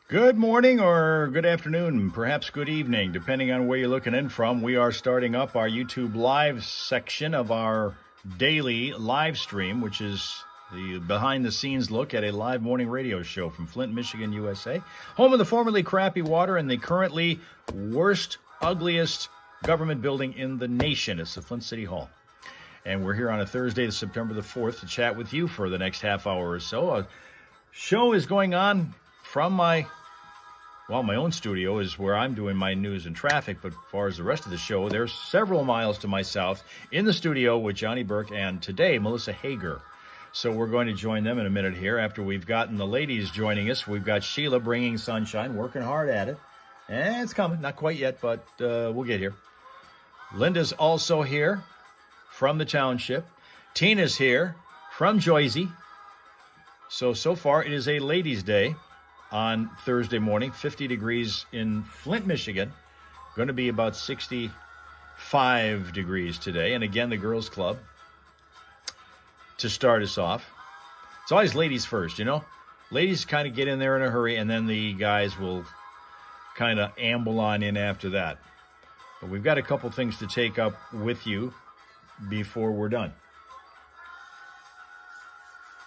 Good morning or good afternoon, perhaps good evening, depending on where you're looking in from. We are starting up our YouTube Live section of our daily live stream, which is the behind-the-scenes look at a live morning radio show from Flint, Michigan, USA, home of the formerly crappy water and the currently worst, ugliest government building in the nation. It's the Flint City Hall. And we're here on a Thursday, September the 4th, to chat with you for the next half hour or so. A show is going on from my own studio is where I'm doing my news and traffic, but as far as the rest of the show, there's several miles to my south in the studio with Johnny Burke and today, Melissa Hager. So we're going to join them in a minute here after we've gotten the ladies joining us. We've got Sheila bringing sunshine, working hard at it. And it's coming, not quite yet, but we'll get here. Linda's also here from the township. Tina's here from Joyzy. So far it is a ladies' day. On Thursday morning, 50 degrees in Flint, Michigan. Going to be about 65 degrees today. And again, the girls' club to start us off. It's always ladies first, you know. Ladies kind of get in there in a hurry, and then the guys will kind of amble on in after that. But we've got a couple things to take up with you before we're done.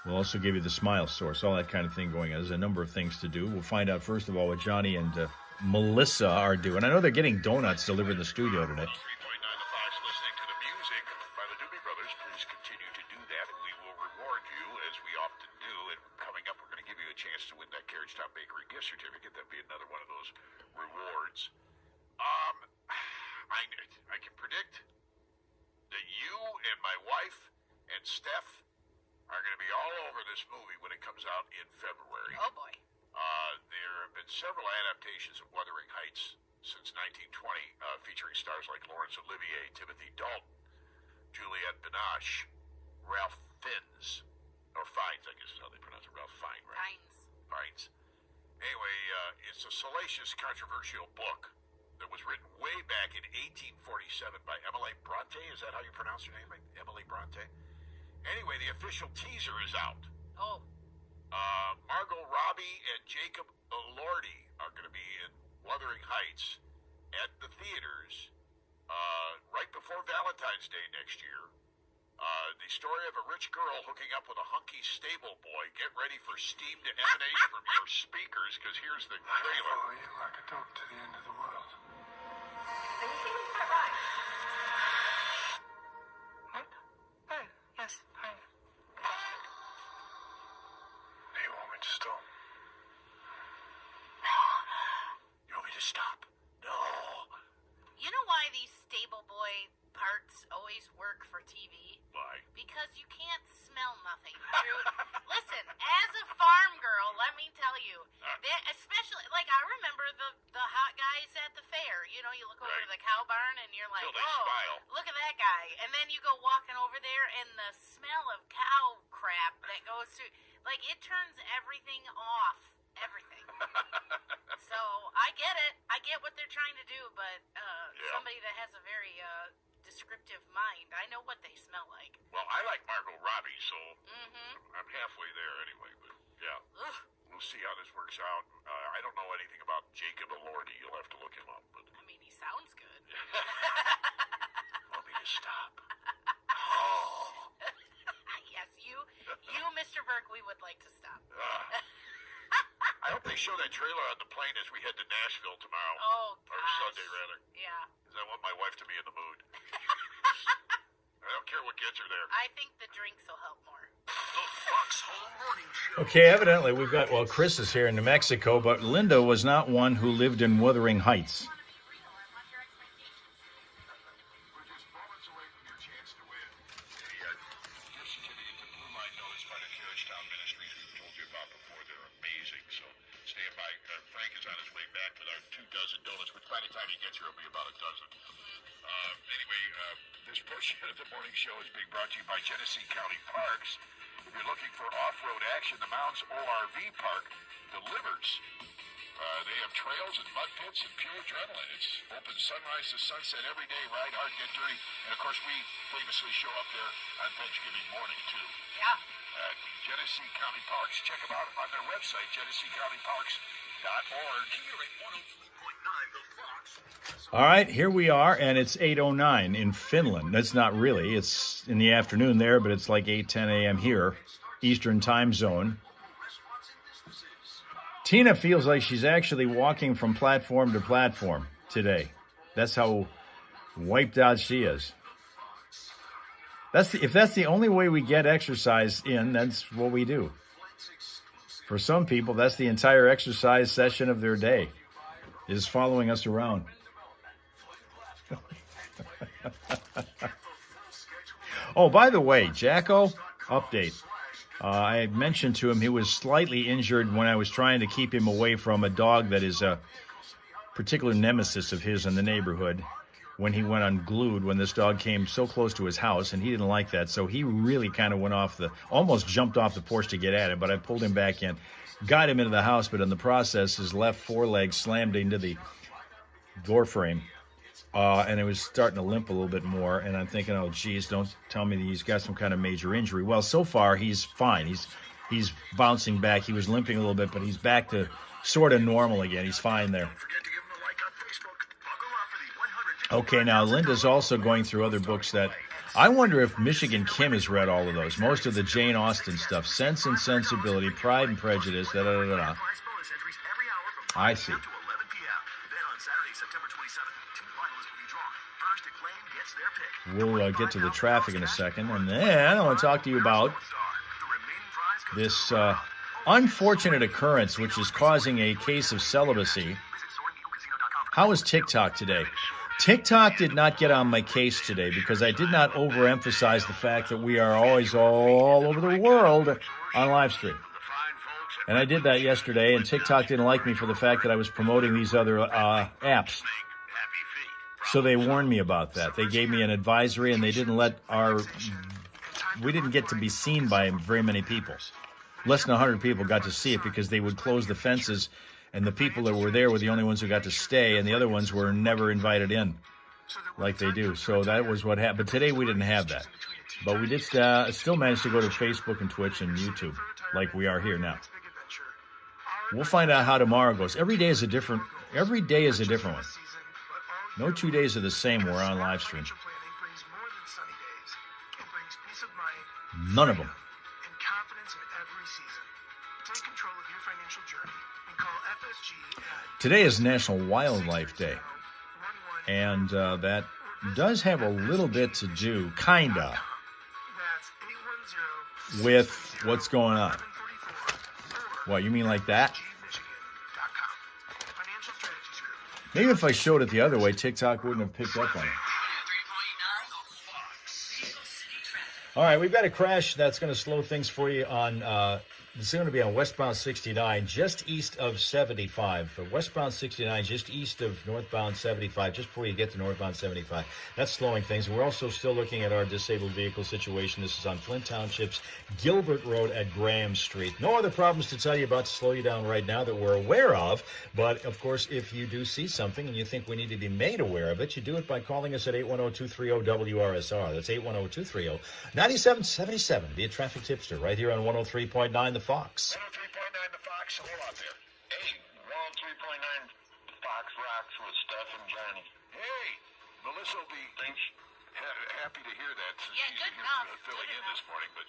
We'll also give you the smile source, all that kind of thing going on. There's a number of things to do. We'll find out, first of all, what Johnny and Melissa are doing. I know they're getting donuts delivered in the studio today. 3.9 The Fox, listening to the music by the Doobie Brothers. Please continue to do that, and we will reward you, as we often do. And coming up, we're going to give you a chance to win that Carriage Top Bakery gift certificate. That'd be another one of those rewards. I can predict that you and my wife and Steph are going to be all over this movie when it comes out in February. Oh, boy. There have been several adaptations of Wuthering Heights since 1920, featuring stars like Laurence Olivier, Timothy Dalton, Juliette Binoche, Ralph Fiennes, or Fiennes, I guess is how they pronounce it. Ralph Fiennes, right? Fiennes. Anyway, it's a salacious, controversial book that was written way back in 1847 by Emily Bronte. Is that how you pronounce her name? Emily Bronte? Anyway, the official teaser is out. Oh. Margot Robbie and Jacob Elordi are going to be in Wuthering Heights at the theaters right before Valentine's Day next year. The story of a rich girl hooking up with a hunky stable boy. Get ready for steam to emanate from your speakers, because here's the trailer. I follow you like a dog to the end of the world. Are you feeling quite right? Yes, hi. Do you want me to stop? You want me to stop? No. You know why these stable boy parts always work for TV? Why? Because you can't smell nothing. Listen, as a farm girl, let me tell you, especially, like, I remember the hot guys at the fair. You know, you look over to the cow barn and you're like, Till they smile. Look at that guy. And then you go walking over there and the smell of cow crap that goes through, like, it turns everything off. Everything. So, I get it. I get what they're trying to do, but somebody that has a very descriptive mind, I know what they smell like. Well, I like Margot Robbie, so I'm halfway there anyway, but yeah. Ugh. We'll see how this works out. I don't know anything about Jacob Elordi. You'll have to look him up. But I mean, he sounds good. want me to stop? Oh. Yes, you, Mr. Burke, we would like to stop. I hope they show that trailer on the plane as we head to Nashville tomorrow. Oh, gosh. Or Sunday, rather. Yeah. Because I want my wife to be in the mood. I don't care what gets her there. I think the drinks will help more. The Foxhole Morning Show. Okay, evidently we've got, Chris is here in New Mexico, but Linda was not one who lived in Wuthering Heights. Frank is on his way back with our 2 dozen donuts, which by the time he gets here will be about a dozen. Anyway, this portion of the morning show is being brought to you by Genesee County Parks. If you're looking for off-road action, the Mounds ORV Park delivers. They have trails and mud pits and pure adrenaline. It's open sunrise to sunset every day, ride hard, get dirty. And, of course, we famously show up there on Thanksgiving morning, too. Yeah. At Genesee County Parks. Check them out on their website, GeneseeCountyParks.com. All right, here we are, and it's 8:09 in Finland. That's not really. It's in the afternoon there, but it's like 8:10 a.m. here, Eastern time zone. Tina feels like she's actually walking from platform to platform today. That's how wiped out she is. If that's the only way we get exercise in, that's what we do. For some people, that's the entire exercise session of their day, is following us around. Oh, by the way, Jacko, update. I mentioned to him he was slightly injured when I was trying to keep him away from a dog that is a particular nemesis of his in the neighborhood when he went unglued, when this dog came so close to his house, and he didn't like that. So he really kind of almost jumped off the porch to get at it, but I pulled him back in, got him into the house, but in the process, his left foreleg slammed into the door frame. And it was starting to limp a little bit more, and I'm thinking, oh, geez, don't tell me that he's got some kind of major injury. Well, so far, he's fine. He's bouncing back. He was limping a little bit, but he's back to sort of normal again. He's fine there. Okay, now Linda's also going through other books that I wonder if Michigan Kim has read all of those. Most of the Jane Austen stuff. Sense and Sensibility, Pride and Prejudice, da-da-da-da. I see. We'll get to the traffic in a second, and then I want to talk to you about this unfortunate occurrence which is causing a case of celibacy. How is TikTok today? TikTok did not get on my case today because I did not overemphasize the fact that we are always all over the world on live stream. And I did that yesterday, and TikTok didn't like me for the fact that I was promoting these other apps. So they warned me about that. They gave me an advisory, and they didn't let we didn't get to be seen by very many people. Less than 100 people got to see it because they would close the fences, and the people that were there were the only ones who got to stay, and the other ones were never invited in like they do. So that was what happened. But today we didn't have that. But we did still manage to go to Facebook and Twitch and YouTube like we are here now. We'll find out how tomorrow goes. Every day is a different one. No 2 days are the same. We're on live stream. None of them. Today is National Wildlife Day. And that does have a little bit to do, kinda, with what's going on. What, you mean like that? Maybe if I showed it the other way, TikTok wouldn't have picked up on it. All right, we've got a crash that's going to slow things for you on, it's going to be on westbound 69, just east of 75. Westbound 69, just east of northbound 75, just before you get to northbound 75. That's slowing things. We're also still looking at our disabled vehicle situation. This is on Flint Township's Gilbert Road at Graham Street. No other problems to tell you about to slow you down right now that we're aware of. But, of course, if you do see something and you think we need to be made aware of it, you do it by calling us at 810-230-WRSR. That's 810-230-9777. Be a traffic tipster right here on 103.9 The Fox. 103.9 The Fox. Hold on there. Hey, 103.9 The Fox rocks with Steph and Johnny. Hey, Melissa will be happy to hear that since she's good here enough. filling in this morning. But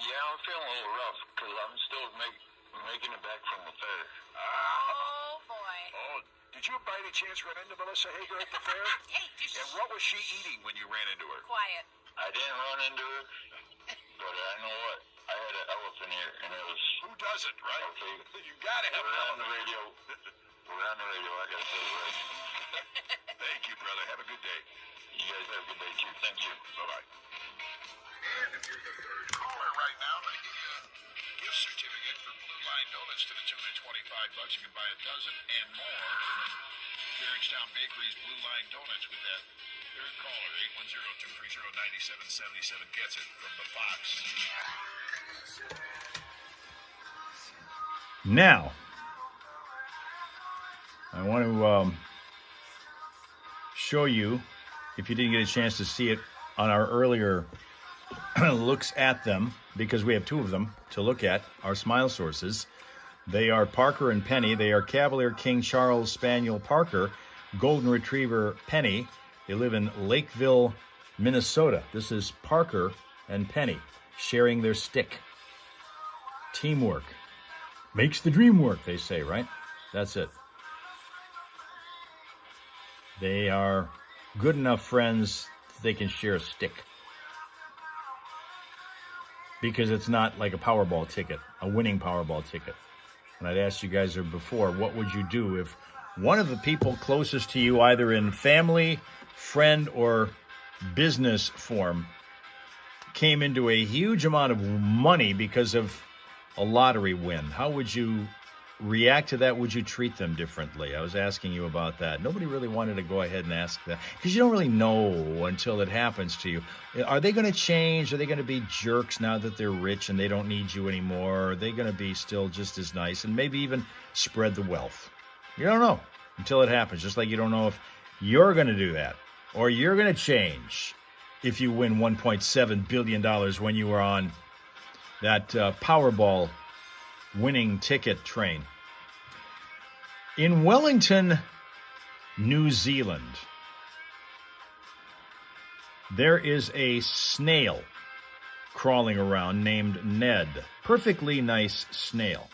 Yeah, I'm feeling a little rough because I'm still making it back from the fair. Oh, boy. Oh, did you by any chance run into Melissa Hager at the fair? Hey, just And what was she eating when you ran into her? quiet. I didn't run into her, but I know what. I had an elephant here, and it was... Who doesn't, right? Okay. You gotta have We're an on the elephant. radio. We're on the radio. I gotta say it right. Thank you, brother. Have a good day. You guys have a good day, too. Thank you. Bye-bye. And if you're the third caller right now, I'm going to give you a gift certificate for Blue Line Donuts to the tune of $25. You can buy a dozen and more from Carriagetown Bakery's Blue Line Donuts with that third caller. 810-230-9777 gets it from the Fox. Now, I want to show you, if you didn't get a chance to see it on our earlier looks at them, because we have two of them to look at, our smile sources. They are Parker and Penny. They are Cavalier King Charles Spaniel Parker, Golden Retriever Penny. They live in Lakeville, Minnesota. This is Parker and Penny sharing their stick. Teamwork makes the dream work, they say, right? That's it. They are good enough friends that they can share a stick. Because it's not like a Powerball ticket, a winning Powerball ticket. And I'd asked you guys before, what would you do if one of the people closest to you, either in family, friend, or business form, came into a huge amount of money because of a lottery win? How would you react to that? Would you treat them differently? I was asking you about that. Nobody really wanted to go ahead and ask that because you don't really know until it happens to you. Are they going to change? Are they going to be jerks now that they're rich and they don't need you anymore? Are they going to be still just as nice and maybe even spread the wealth? You don't know until it happens, just like you don't know if you're going to do that or you're going to change if you win $1.7 billion when you were on that Powerball winning ticket train. In Wellington, New Zealand, there is a snail crawling around named Ned. Perfectly nice snail.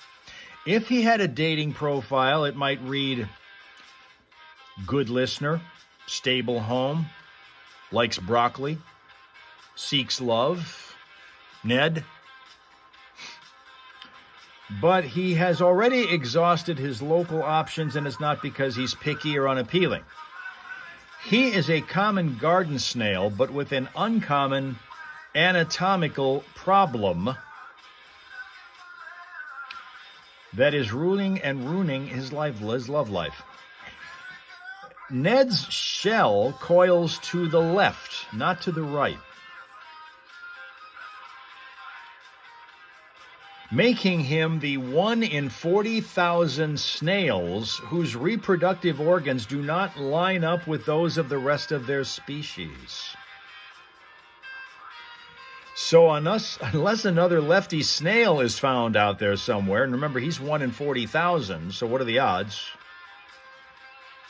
If he had a dating profile, it might read, good listener, stable home, likes broccoli, seeks love, Ned. But he has already exhausted his local options, and it's not because he's picky or unappealing. He is a common garden snail, but with an uncommon anatomical problem that is ruling and ruining his love life. Ned's shell coils to the left, not to the right, making him the 1 in 40,000 snails whose reproductive organs do not line up with those of the rest of their species. So unless another lefty snail is found out there somewhere, and remember, he's 1 in 40,000, so what are the odds?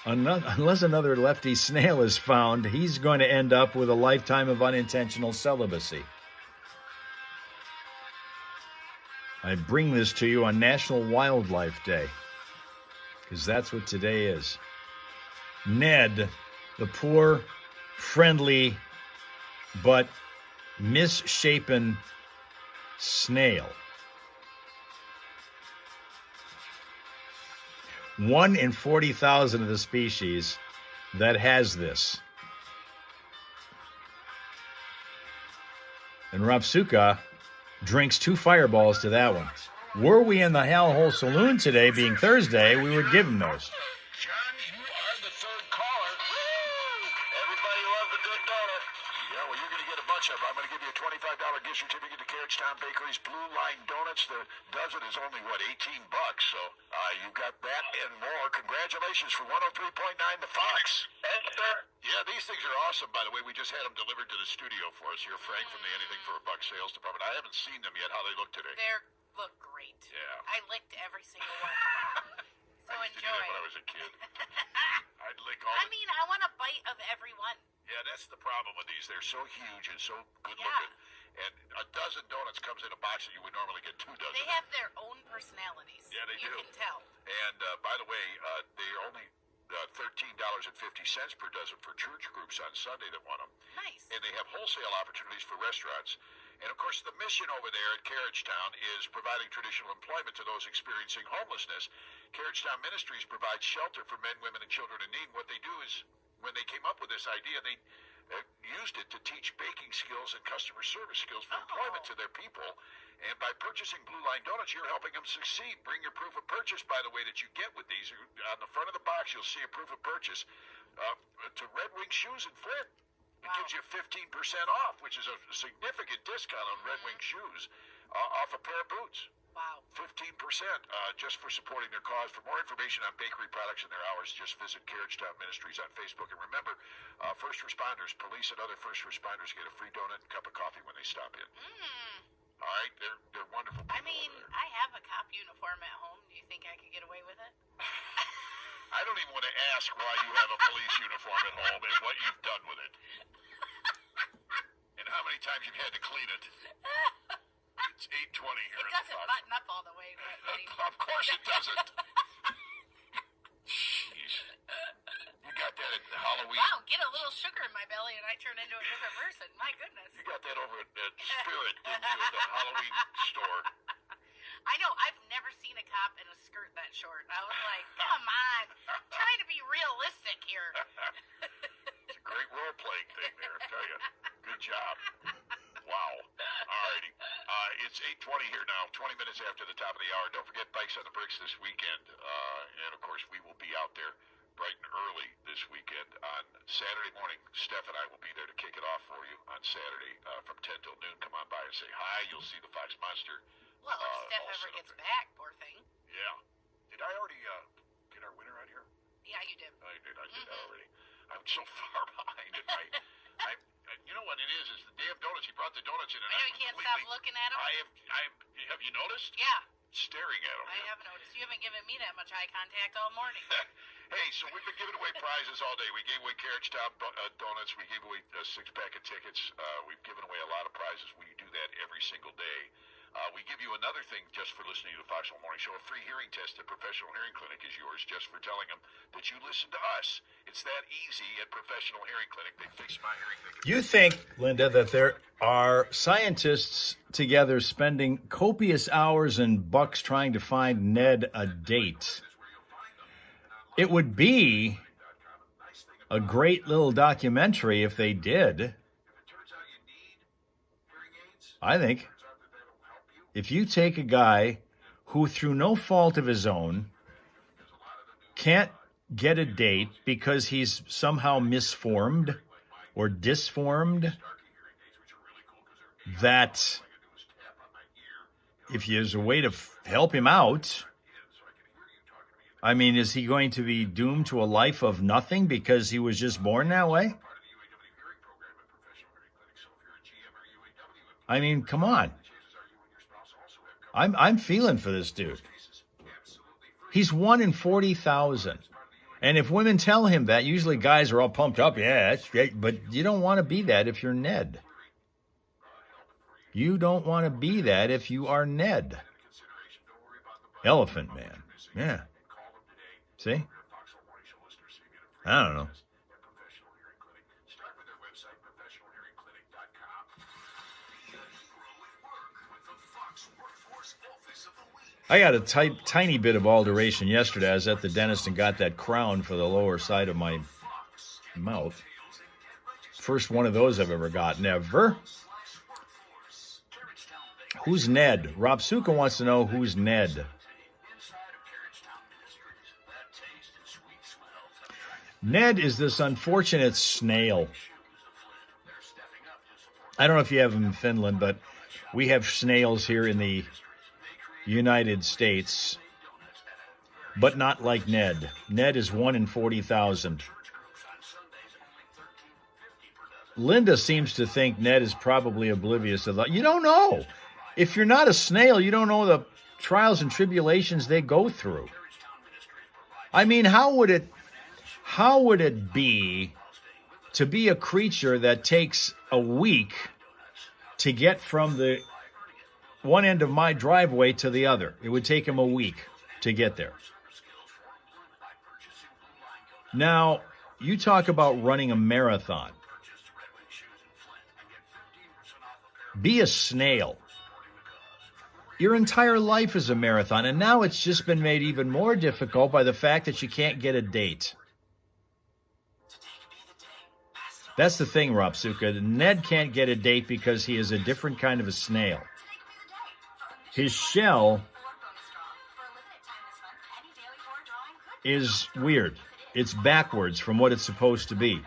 Unless another lefty snail is found, he's going to end up with a lifetime of unintentional celibacy. I bring this to you on National Wildlife Day, because that's what today is. Ned, the poor, friendly, but misshapen snail. 1 in 40,000 of the species that has this. And Rapsuka drinks 2 fireballs to that one. Were we in the Hal Hole Saloon today, being Thursday, we would give him those. John, you are the third caller. Everybody loves a good donut. Yeah, well, you're going to get a bunch of them. I'm going to give you a $25 gift certificate to Carriagetown Bakery's Blue Line Donuts. The dozen is only, $18? So you've got that and more. Congratulations for 103.9 The Fox. Thanks, sir. Yeah, these things are awesome, by the way. We just had them delivered to the studio for us here, Frank, from the Anything for a Buck sales department. I haven't seen them yet. How they look today? They look great. Yeah. I licked every single one of them. So I used to do enjoy. that when I was a kid. I'd lick all I the... mean, I want a bite of every one. Yeah, that's the problem with these. They're so huge and so good Yeah. looking. And a dozen donuts comes in a box, and you would normally get 2 dozen. They have their own personalities. Yeah, they you do. You can tell. And by the way, they're only $13.50 per dozen for church groups on Sunday that want them. Nice. And they have wholesale opportunities for restaurants. And of course, the mission over there at Carriagetown is providing traditional employment to those experiencing homelessness. Carriagetown Ministries provides shelter for men, women, and children in need. What they do is, when they came up with this idea, they used it to teach baking skills and customer service skills for employment to their people. And by purchasing Blue Line Donuts, you're helping them succeed. Bring your proof of purchase, by the way, that you get with these. On the front of the box, you'll see a proof of purchase to Red Wing Shoes in Flint. It gives you 15% off, which is a significant discount on Red Wing shoes off a pair of boots. Wow. 15% just for supporting their cause. For more information on bakery products and their hours, just visit Carriagetown Ministries on Facebook. And remember, first responders, police and other first responders get a free donut and cup of coffee when they stop in. All right? They're wonderful people. I mean, I have a cop uniform at home. Do I could get away with it? I don't even want to ask why you have a police uniform at home and what you've done with it. And how many times you've had to clean it. It's 8:20 here. It doesn't button up all the way. Of course it doesn't. Jeez. You got that at Halloween. Wow, get a little sugar in my belly and I turn into a different person. My goodness. You got that over at Spirit, didn't you, at the Halloween store. I know, I've never seen a cop in a skirt that short. I was like, come on. Trying to be realistic here. It's a great role-playing thing there, I tell you. Good job. Wow. All righty. It's 8:20 here now, 20 minutes after the top of the hour. Don't forget Bikes on the Bricks this weekend. And, of course, we will be out there bright and early this weekend on Saturday morning. Steph and I will be there to kick it off for you on Saturday from 10 till noon. Come on by and say hi. You'll see the Fox Monster. Well, if Steph ever gets back, poor thing. Yeah. Did I already get our winner out here? Yeah, you did. I did that already. I'm so far behind in my... you know what it is the damn donuts. He brought the donuts in, and I know you can't stop looking at them. Have you noticed? Yeah. Staring at them. I have noticed. You haven't given me that much eye contact all morning. Hey, so we've been giving away prizes all day. We gave away Carriage Top donuts. We gave away a 6-pack of tickets. We've given away a lot of prizes. We do that every single day. We give you another thing just for listening to the Foxhole Morning Show. A free hearing test at Professional Hearing Clinic is yours just for telling them that you listen to us. It's that easy at Professional Hearing Clinic. They fix my hearing. You think, Linda, that there are scientists together spending copious hours and bucks trying to find Ned a date? It would be a great little documentary if they did. I think if you take a guy who, through no fault of his own, can't get a date because he's somehow misformed or disformed, that if there's a way to help him out, I mean, is he going to be doomed to a life of nothing because he was just born that way? I mean, come on. I'm feeling for this dude. He's 1 in 40,000. And if women tell him that, usually guys are all pumped up. Yeah, that's great. But you don't want to be that if you're Ned. You don't want to be that if you are Ned. Elephant Man. Yeah. See? I don't know. I got a tiny bit of alteration yesterday. I was at the dentist and got that crown for the lower side of my mouth. First one of those I've ever gotten, ever. Who's Ned? Rob Suka wants to know who's Ned. Ned is this unfortunate snail. I don't know if you have them in Finland, but we have snails here in the United States, but not like Ned. Ned is 1 in 40,000. Linda seems to think Ned is probably oblivious of that. You don't know. If you're not a snail, you don't know the trials and tribulations they go through. I mean, how would it be to be a creature that takes a week to get from the one end of my driveway to the other? It would take him a week to get there. Now, you talk about running a marathon. Be a snail. Your entire life is a marathon, and now it's just been made even more difficult by the fact that you can't get a date. That's the thing, Rob Suka. Ned can't get a date because he is a different kind of a snail. His shell is weird. It's backwards from what it's supposed to be.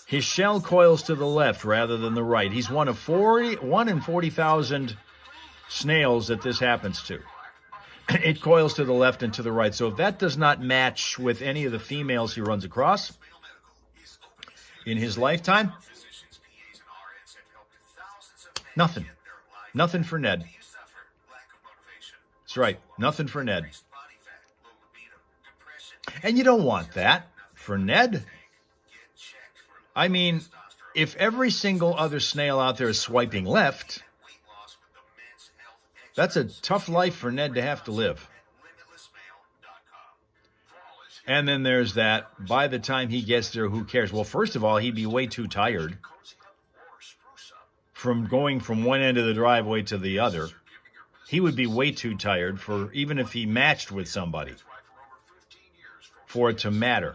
His shell coils to the left rather than the right. He's one in 40,000 snails that this happens to. It coils to the left and to the right. So if that does not match with any of the females he runs across in his lifetime, nothing. Nothing for Ned. That's right. Nothing for Ned. And you don't want that for Ned. I mean, if every single other snail out there is swiping left, that's a tough life for Ned to have to live. And then there's that, by the time he gets there, who cares? Well, first of all, he'd be way too tired from going from one end of the driveway to the other. He would be way too tired for, even if he matched with somebody, for it to matter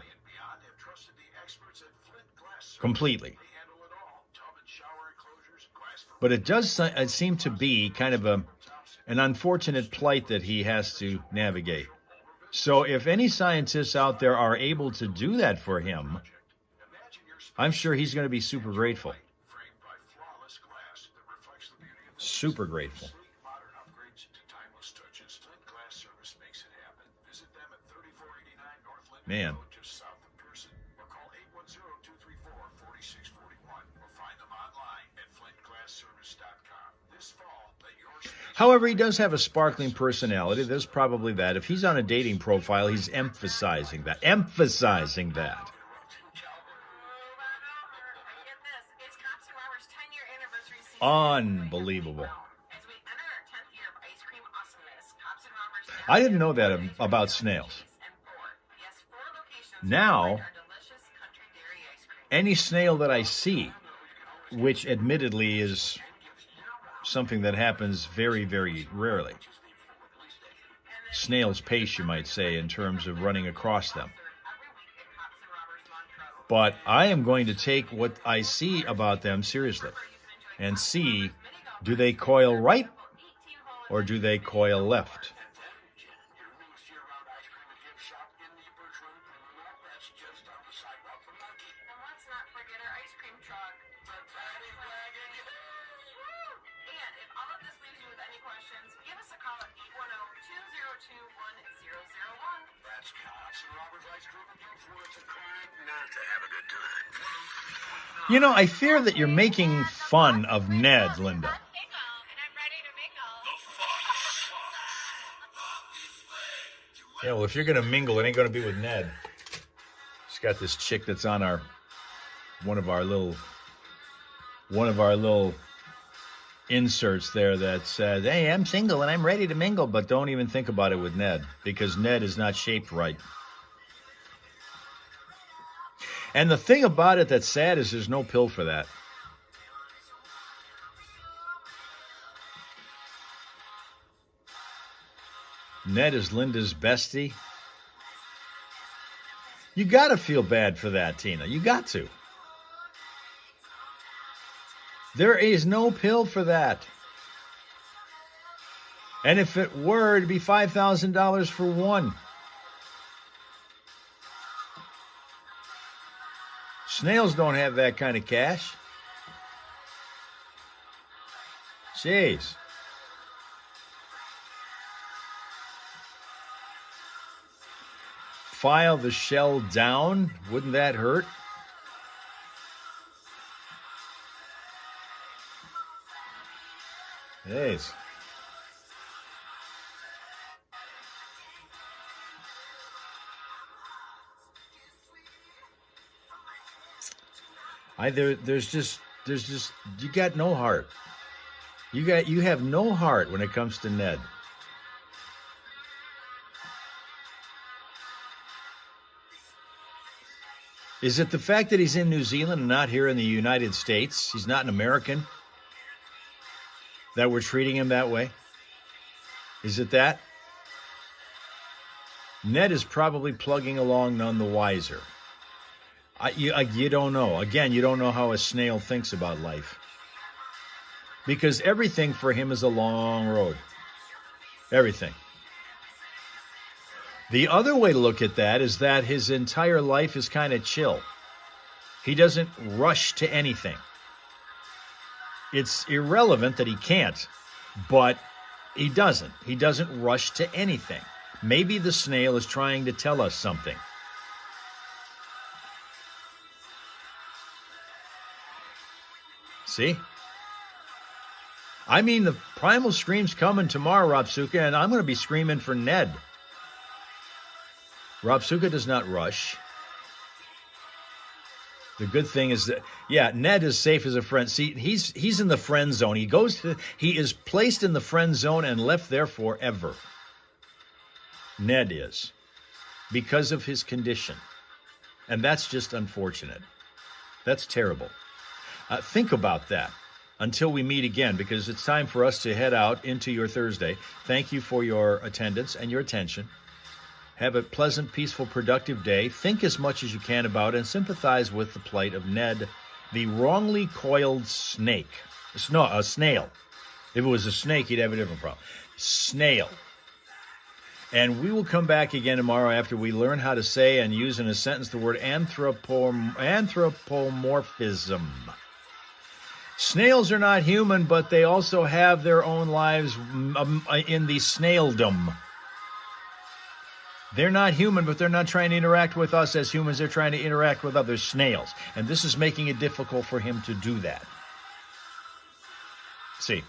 completely. But it does seem to be kind of an unfortunate plight that he has to navigate. So if any scientists out there are able to do that for him, I'm sure he's going to be super grateful. Super grateful. Man. However, he does have a sparkling personality. There's probably that. If he's on a dating profile, he's emphasizing that. Emphasizing that. Unbelievable. I didn't know that about snails. Now, any snail that I see, which admittedly is something that happens very, very rarely. Snail's pace, you might say, in terms of running across them. But I am going to take what I see about them seriously and see, do they coil right or do they coil left? You know, I fear that you're making fun of Ned, Linda. Yeah, well, if you're going to mingle, it ain't going to be with Ned. She's got this chick that's on one of our little inserts there that says, "Hey, I'm single and I'm ready to mingle," but don't even think about it with Ned because Ned is not shaped right. And the thing about it that's sad is there's no pill for that. Ned is Linda's bestie. You got to feel bad for that, Tina. You got to. There is no pill for that. And if it were, it'd be $5,000 for one. Snails don't have that kind of cash. Jeez. File the shell down. Wouldn't that hurt? Jeez. There's just you got no heart. You have no heart when it comes to Ned. Is it the fact that he's in New Zealand and not here in the United States? He's not an American? That we're treating him that way? Is it that? Ned is probably plugging along none the wiser. You don't know. Again, you don't know how a snail thinks about life. Because everything for him is a long road. Everything. The other way to look at that is that his entire life is kind of chill. He doesn't rush to anything. It's irrelevant that he can't, but he doesn't. He doesn't rush to anything. Maybe the snail is trying to tell us something. See? I mean, the Primal Scream's coming tomorrow, Robsuka, and I'm going to be screaming for Ned. Robsuka does not rush. The good thing is that, yeah, Ned is safe as a friend. See, he's in the friend zone. He is placed in the friend zone and left there forever. Ned is, because of his condition. And that's just unfortunate. That's terrible. Think about that until we meet again, because it's time for us to head out into your Thursday. Thank you for your attendance and your attention. Have a pleasant, peaceful, productive day. Think as much as you can about it and sympathize with the plight of Ned, the wrongly coiled snake. A snail. If it was a snake, he'd have a different problem. Snail. And we will come back again tomorrow after we learn how to say and use in a sentence the word anthropomorphism. Snails are not human, but they also have their own lives in the snailedom. They're not human, but they're not trying to interact with us as humans. They're trying to interact with other snails. And this is making it difficult for him to do that. See.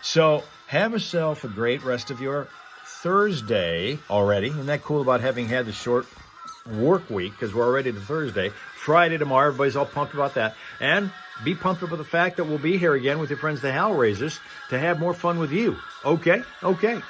So have yourself a great rest of your Thursday already. Isn't that cool about having had the short work week, because we're already to Thursday. Friday tomorrow, everybody's all pumped about that. And be pumped up with the fact that we'll be here again with your friends, the Hal Raisers, to have more fun with you. Okay? Okay.